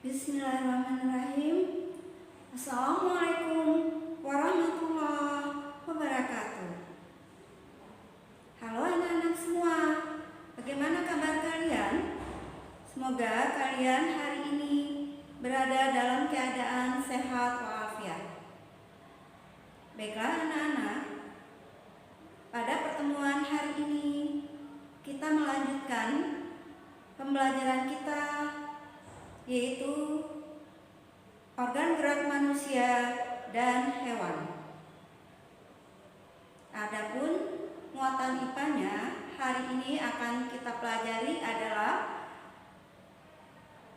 Bismillahirrahmanirrahim. Assalamualaikum warahmatullahi wabarakatuh. Halo anak-anak semua, bagaimana kabar kalian? Semoga kalian hari ini berada dalam keadaan sehat walafiat. Baiklah anak-anak, pada pertemuan hari ini kita melanjutkan pembelajaran kita, yaitu organ gerak manusia dan hewan. Adapun muatan IPA-nya hari ini akan kita pelajari adalah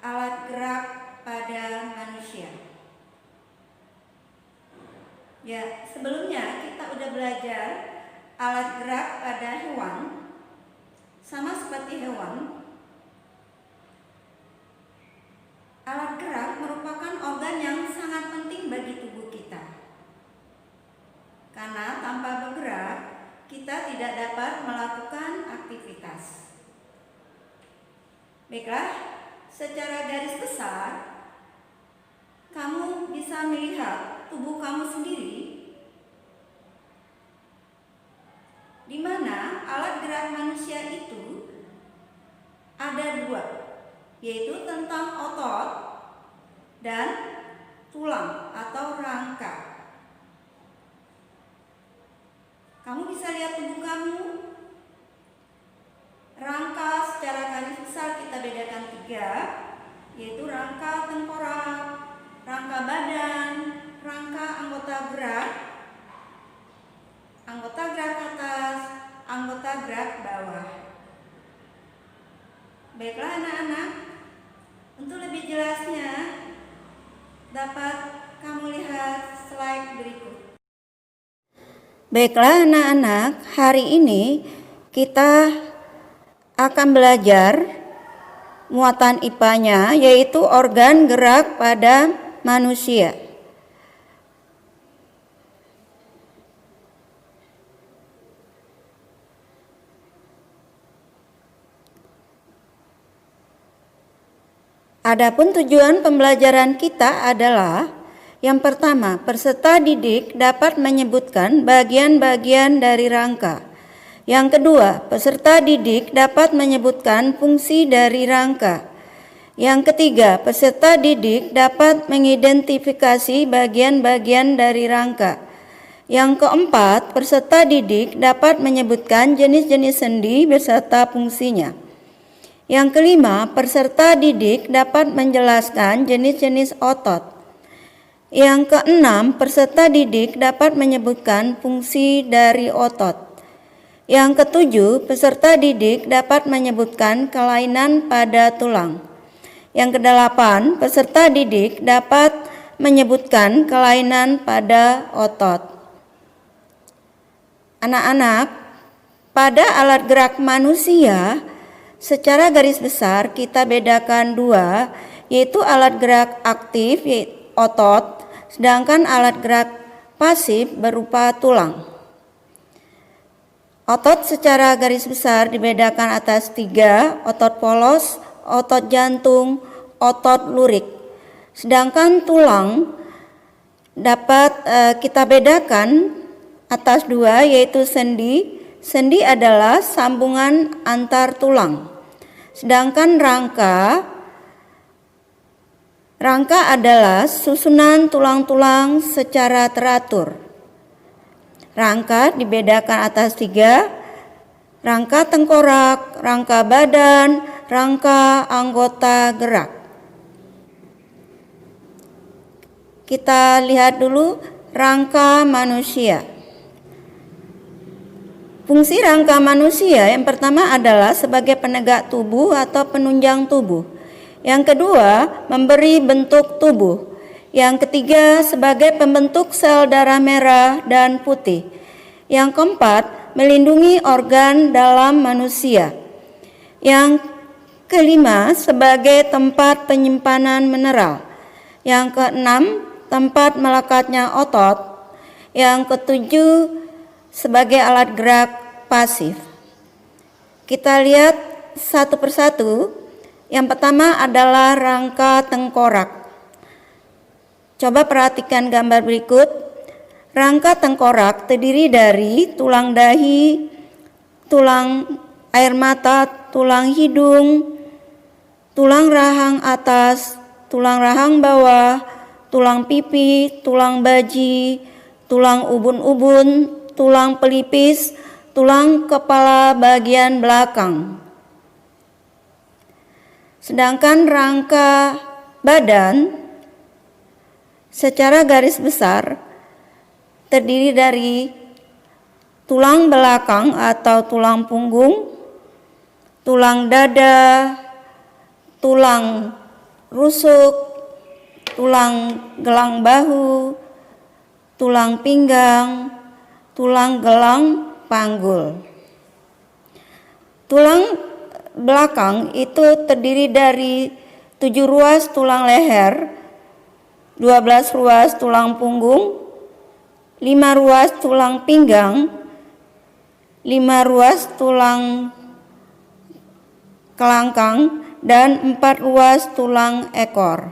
alat gerak pada manusia. Ya, sebelumnya kita udah belajar alat gerak pada hewan. Sama seperti hewan, alat gerak merupakan organ yang sangat penting bagi tubuh kita. Karena tanpa bergerak, kita tidak dapat melakukan aktivitas. Baiklah, secara garis besar, kamu bisa melihat tubuh kamu sendiri, di mana alat gerak manusia itu ada dua, yaitu tentang otot dan tulang atau rangka. Kamu bisa lihat tubuh kamu. Rangka secara garis besar kita bedakan tiga, yaitu rangka tengkorak, rangka badan, rangka anggota gerak atas, anggota gerak bawah. Baiklah anak-anak, untuk lebih jelasnya dapat kamu lihat slide berikut. Baiklah anak-anak, hari ini kita akan belajar muatan IPA-nya, yaitu organ gerak pada manusia. Adapun tujuan pembelajaran kita adalah yang pertama, peserta didik dapat menyebutkan bagian-bagian dari rangka. Yang kedua, peserta didik dapat menyebutkan fungsi dari rangka. Yang ketiga, peserta didik dapat mengidentifikasi bagian-bagian dari rangka. Yang keempat, peserta didik dapat menyebutkan jenis-jenis sendi beserta fungsinya. Yang kelima, peserta didik dapat menjelaskan jenis-jenis otot. Yang keenam, peserta didik dapat menyebutkan fungsi dari otot. Yang ketujuh, peserta didik dapat menyebutkan kelainan pada tulang. Yang kedelapan, peserta didik dapat menyebutkan kelainan pada otot. Anak-anak, pada alat gerak manusia, secara garis besar kita bedakan dua, yaitu alat gerak aktif yaitu otot, sedangkan alat gerak pasif berupa tulang. Otot secara garis besar dibedakan atas tiga, otot polos, otot jantung, otot lurik. Sedangkan tulang dapat kita bedakan atas dua, yaitu sendi. Sendi adalah sambungan antar tulang. Sedangkan rangka adalah susunan tulang-tulang secara teratur. Rangka dibedakan atas tiga, rangka tengkorak, rangka badan, rangka anggota gerak. Kita lihat dulu rangka manusia. Fungsi rangka manusia yang pertama adalah sebagai penegak tubuh atau penunjang tubuh. Yang kedua, memberi bentuk tubuh. Yang ketiga, sebagai pembentuk sel darah merah dan putih. Yang keempat, melindungi organ dalam manusia. Yang kelima, sebagai tempat penyimpanan mineral. Yang keenam, tempat melekatnya otot. Yang ketujuh, sebagai alat gerak pasif. Kita lihat satu persatu. Yang pertama adalah rangka tengkorak. Coba perhatikan gambar berikut. Rangka tengkorak terdiri dari tulang dahi, tulang air mata, tulang hidung, tulang rahang atas, tulang rahang bawah, tulang pipi, tulang baji, tulang ubun-ubun, tulang pelipis, tulang kepala bagian belakang. Sedangkan rangka badan secara garis besar terdiri dari tulang belakang atau tulang punggung, tulang dada, tulang rusuk, tulang gelang bahu, tulang pinggang, tulang gelang panggul. Tulang belakang itu terdiri dari 7 ruas tulang leher, 12 ruas tulang punggung, 5 ruas tulang pinggang, 5 ruas tulang kelangkang, dan 4 ruas tulang ekor.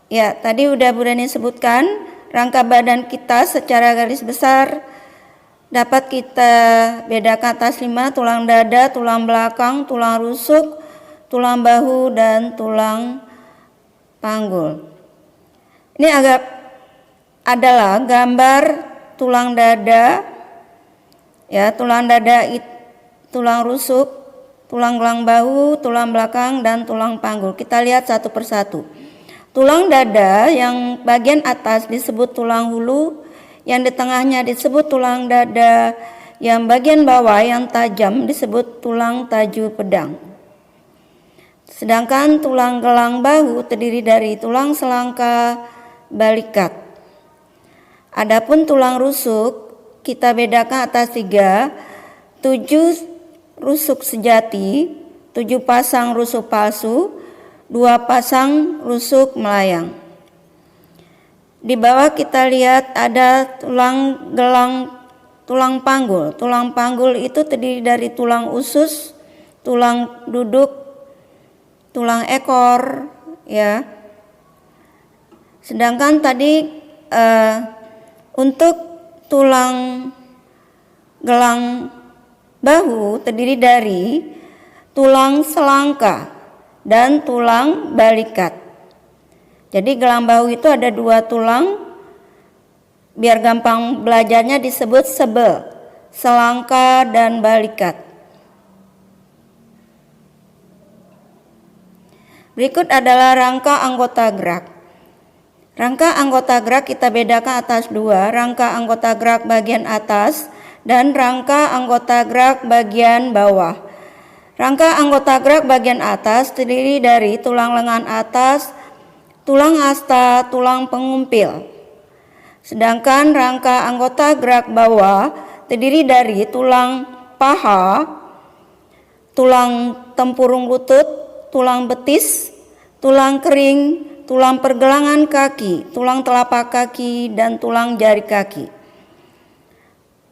Ya, tadi udah Bu Dani sebutkan, rangka badan kita secara garis besar dapat kita bedakan atas 5, tulang dada, tulang belakang, tulang rusuk, tulang bahu, dan tulang panggul. Ini adalah gambar tulang dada, ya, tulang dada, tulang rusuk, tulang gelang bahu, tulang belakang, dan tulang panggul. Kita lihat satu persatu. Tulang dada yang bagian atas disebut tulang hulu, yang di tengahnya disebut tulang dada, yang bagian bawah yang tajam disebut tulang taju pedang. Sedangkan tulang gelang bahu terdiri dari tulang selangka balikat. Adapun tulang rusuk kita bedakan atas 3, 7 rusuk sejati, 7 pasang rusuk palsu, 2 pasang rusuk melayang. Di bawah kita lihat ada tulang gelang, tulang panggul. Tulang panggul itu terdiri dari tulang usus, tulang duduk, tulang ekor, ya. Sedangkan tadi untuk tulang gelang bahu terdiri dari tulang selangka dan tulang balikat. Jadi gelang bahu itu ada 2 tulang, biar gampang belajarnya disebut sebel, selangka dan balikat. Berikut adalah rangka anggota gerak. Rangka anggota gerak kita bedakan atas 2, rangka anggota gerak bagian atas dan rangka anggota gerak bagian bawah. Rangka anggota gerak bagian atas terdiri dari tulang lengan atas, tulang hasta, tulang pengumpil. Sedangkan rangka anggota gerak bawah terdiri dari tulang paha, tulang tempurung lutut, tulang betis, tulang kering, tulang pergelangan kaki, tulang telapak kaki, dan tulang jari kaki.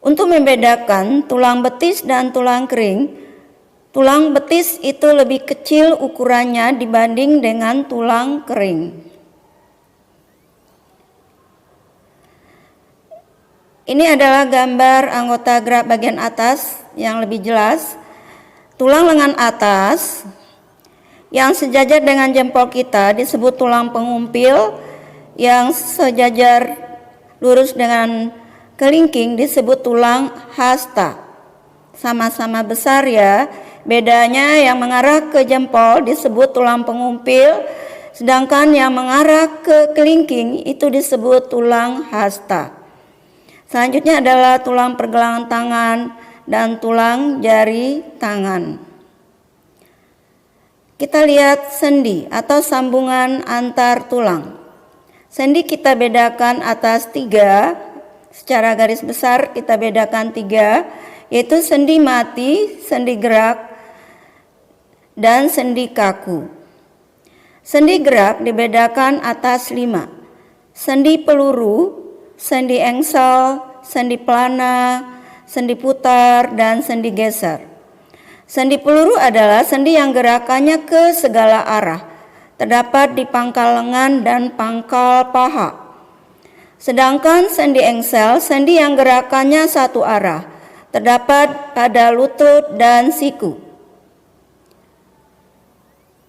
Untuk membedakan tulang betis dan tulang kering, tulang betis itu lebih kecil ukurannya dibanding dengan tulang kering. Ini adalah gambar anggota gerak bagian atas yang lebih jelas. Tulang lengan atas yang sejajar dengan jempol kita disebut tulang pengumpil, yang sejajar lurus dengan kelingking disebut tulang hasta. Sama-sama besar ya, bedanya yang mengarah ke jempol disebut tulang pengumpil, sedangkan yang mengarah ke kelingking itu disebut tulang hasta. Selanjutnya adalah tulang pergelangan tangan dan tulang jari tangan. Kita lihat sendi atau sambungan antar tulang. Sendi kita bedakan atas 3, secara garis besar kita bedakan 3, yaitu sendi mati, sendi gerak, dan sendi kaku. Sendi gerak dibedakan atas 5, sendi peluru, sendi engsel, sendi pelana, sendi putar, dan sendi geser. Sendi peluru adalah sendi yang gerakannya ke segala arah, terdapat di pangkal lengan dan pangkal paha. Sedangkan sendi engsel, sendi yang gerakannya satu arah, terdapat pada lutut dan siku.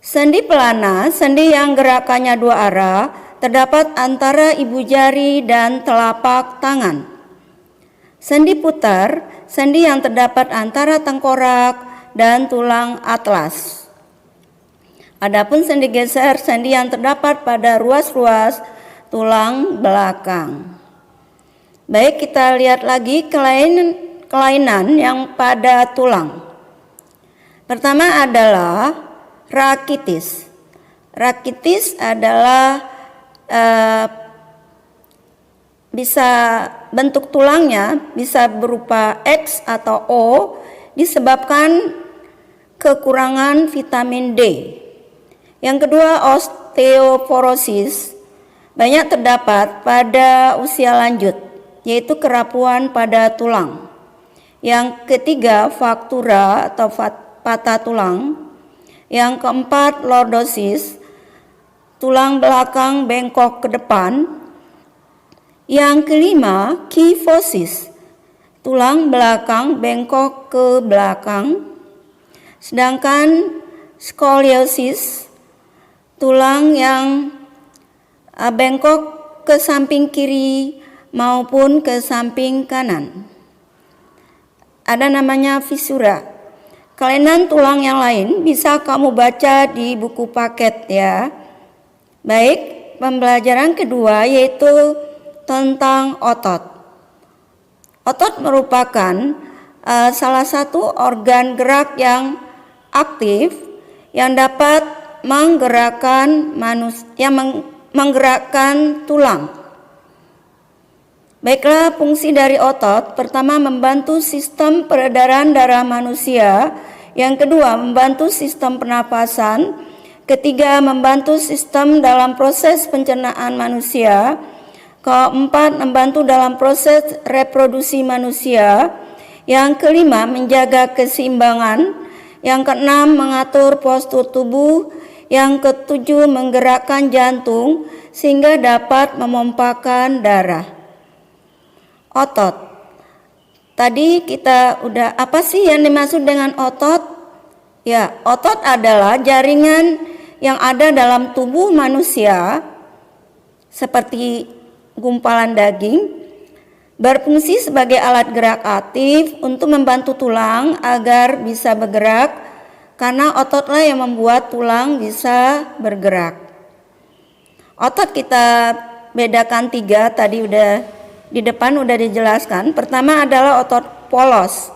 Sendi pelana, sendi yang gerakannya dua arah, terdapat antara ibu jari dan telapak tangan. Sendi putar, sendi yang terdapat antara tengkorak dan tulang atlas. Adapun sendi geser, sendi yang terdapat pada ruas-ruas tulang belakang. Baik, kita lihat lagi kelainan yang pada tulang. Pertama adalah rakitis. Rakitis adalah bisa bentuk tulangnya bisa berupa X atau O disebabkan kekurangan vitamin D. Yang kedua, osteoporosis banyak terdapat pada usia lanjut, yaitu kerapuan pada tulang. Yang ketiga, fraktura atau patah tulang. Yang keempat, lordosis, tulang belakang bengkok ke depan. Yang kelima, kifosis, tulang belakang bengkok ke belakang. Sedangkan skoliosis, tulang yang bengkok ke samping kiri maupun ke samping kanan. Ada namanya fisura. Kelainan tulang yang lain bisa kamu baca di buku paket ya. Baik, pembelajaran kedua yaitu tentang otot. Otot merupakan salah satu organ gerak yang aktif yang dapat menggerakkan tulang. Baiklah, fungsi dari otot pertama membantu sistem peredaran darah manusia, yang kedua membantu sistem pernapasan, ketiga membantu sistem dalam proses pencernaan manusia, keempat membantu dalam proses reproduksi manusia, yang kelima menjaga keseimbangan, yang keenam mengatur postur tubuh, yang ketujuh menggerakkan jantung sehingga dapat memompakan darah. Otot. Tadi kita apa sih yang dimaksud dengan otot? Ya, otot adalah jaringan yang ada dalam tubuh manusia seperti gumpalan daging, berfungsi sebagai alat gerak aktif untuk membantu tulang agar bisa bergerak, karena ototlah yang membuat tulang bisa bergerak. Otot kita bedakan 3, tadi di depan udah dijelaskan. Pertama adalah otot polos.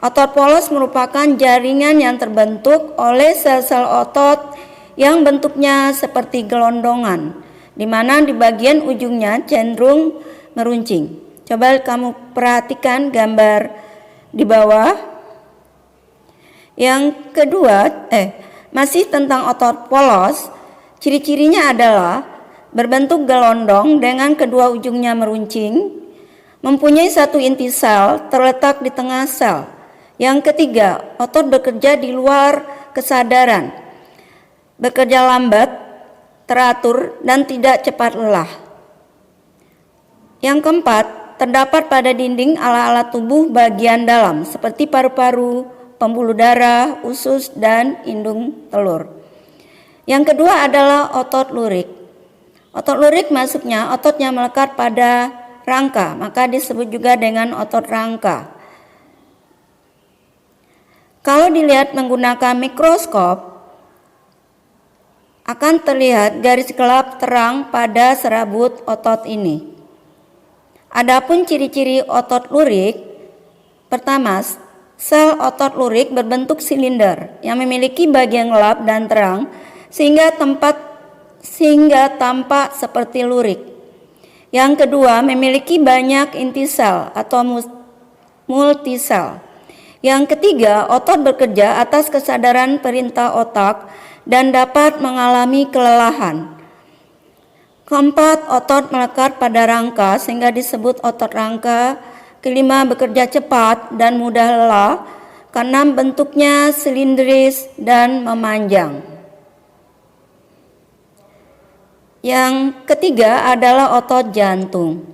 Otot polos merupakan jaringan yang terbentuk oleh sel-sel otot yang bentuknya seperti gelondongan, di mana di bagian ujungnya cenderung meruncing. Coba kamu perhatikan gambar di bawah. Yang kedua, masih tentang otot polos, ciri-cirinya adalah berbentuk gelondong dengan kedua ujungnya meruncing, mempunyai satu inti sel terletak di tengah sel. Yang ketiga, otot bekerja di luar kesadaran, bekerja lambat, teratur, dan tidak cepat lelah. Yang keempat, terdapat pada dinding alat-alat tubuh bagian dalam seperti paru-paru, pembuluh darah, usus, dan indung telur. Yang kedua adalah otot lurik. Otot lurik maksudnya otot yang melekat pada rangka, maka disebut juga dengan otot rangka. Kalau dilihat menggunakan mikroskop, akan terlihat garis gelap terang pada serabut otot ini. Adapun ciri-ciri otot lurik, pertama, sel otot lurik berbentuk silinder yang memiliki bagian gelap dan terang sehingga tampak seperti lurik. Yang kedua, memiliki banyak inti sel atau multisel. Yang ketiga, otot bekerja atas kesadaran perintah otak dan dapat mengalami kelelahan. Keempat, otot melekat pada rangka sehingga disebut otot rangka. Kelima, bekerja cepat dan mudah lelah. Keenam, bentuknya silindris dan memanjang. Yang ketiga adalah otot jantung.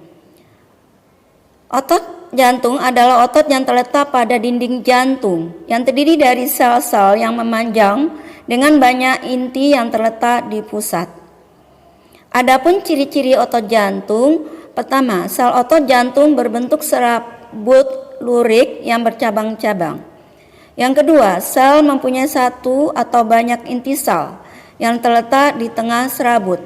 Otot jantung adalah otot yang terletak pada dinding jantung yang terdiri dari sel-sel yang memanjang dengan banyak inti yang terletak di pusat. Adapun ciri-ciri otot jantung, pertama, sel otot jantung berbentuk serabut lurik yang bercabang-cabang. Yang kedua, sel mempunyai satu atau banyak inti sel yang terletak di tengah serabut.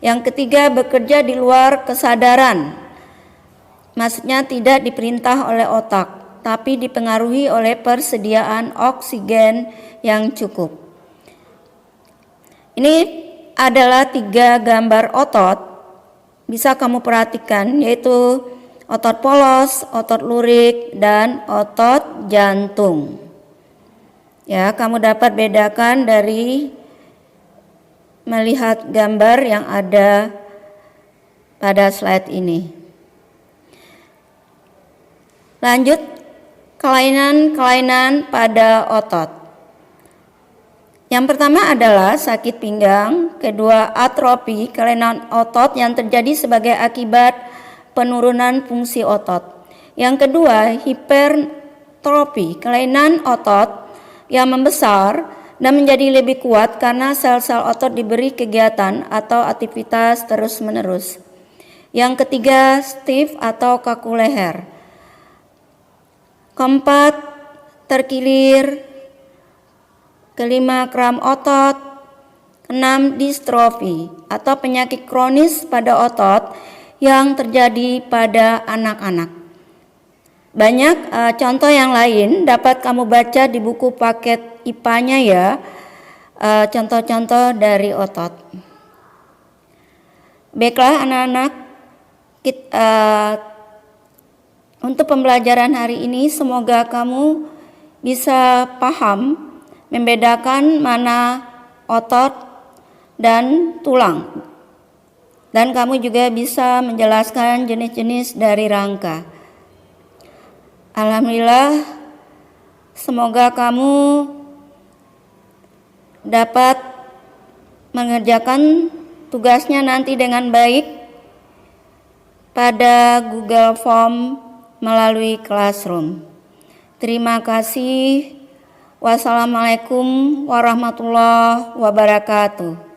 Yang ketiga, bekerja di luar kesadaran. Maksudnya tidak diperintah oleh otak, tapi dipengaruhi oleh persediaan oksigen yang cukup. Ini adalah 3 gambar otot, bisa kamu perhatikan, yaitu otot polos, otot lurik, dan otot jantung. Ya, kamu dapat bedakan dari melihat gambar yang ada pada slide ini. Lanjut, kelainan-kelainan pada otot. Yang pertama adalah sakit pinggang, kedua atrofi, kelainan otot yang terjadi sebagai akibat penurunan fungsi otot. Yang kedua, hipertrofi, kelainan otot yang membesar dan menjadi lebih kuat karena sel-sel otot diberi kegiatan atau aktivitas terus-menerus. Yang ketiga, stiff atau kaku leher. Keempat, terkilir. Kelima, kram otot. Keenam, distrofi atau penyakit kronis pada otot yang terjadi pada anak-anak. Banyak contoh yang lain dapat kamu baca di buku paket IPA-nya ya, contoh-contoh dari otot. Baiklah anak-anak, untuk pembelajaran hari ini semoga kamu bisa paham membedakan mana otot dan tulang. Dan kamu juga bisa menjelaskan jenis-jenis dari rangka. Alhamdulillah, semoga kamu dapat mengerjakan tugasnya nanti dengan baik pada Google Form melalui Classroom. Terima kasih. Wassalamualaikum warahmatullahi wabarakatuh.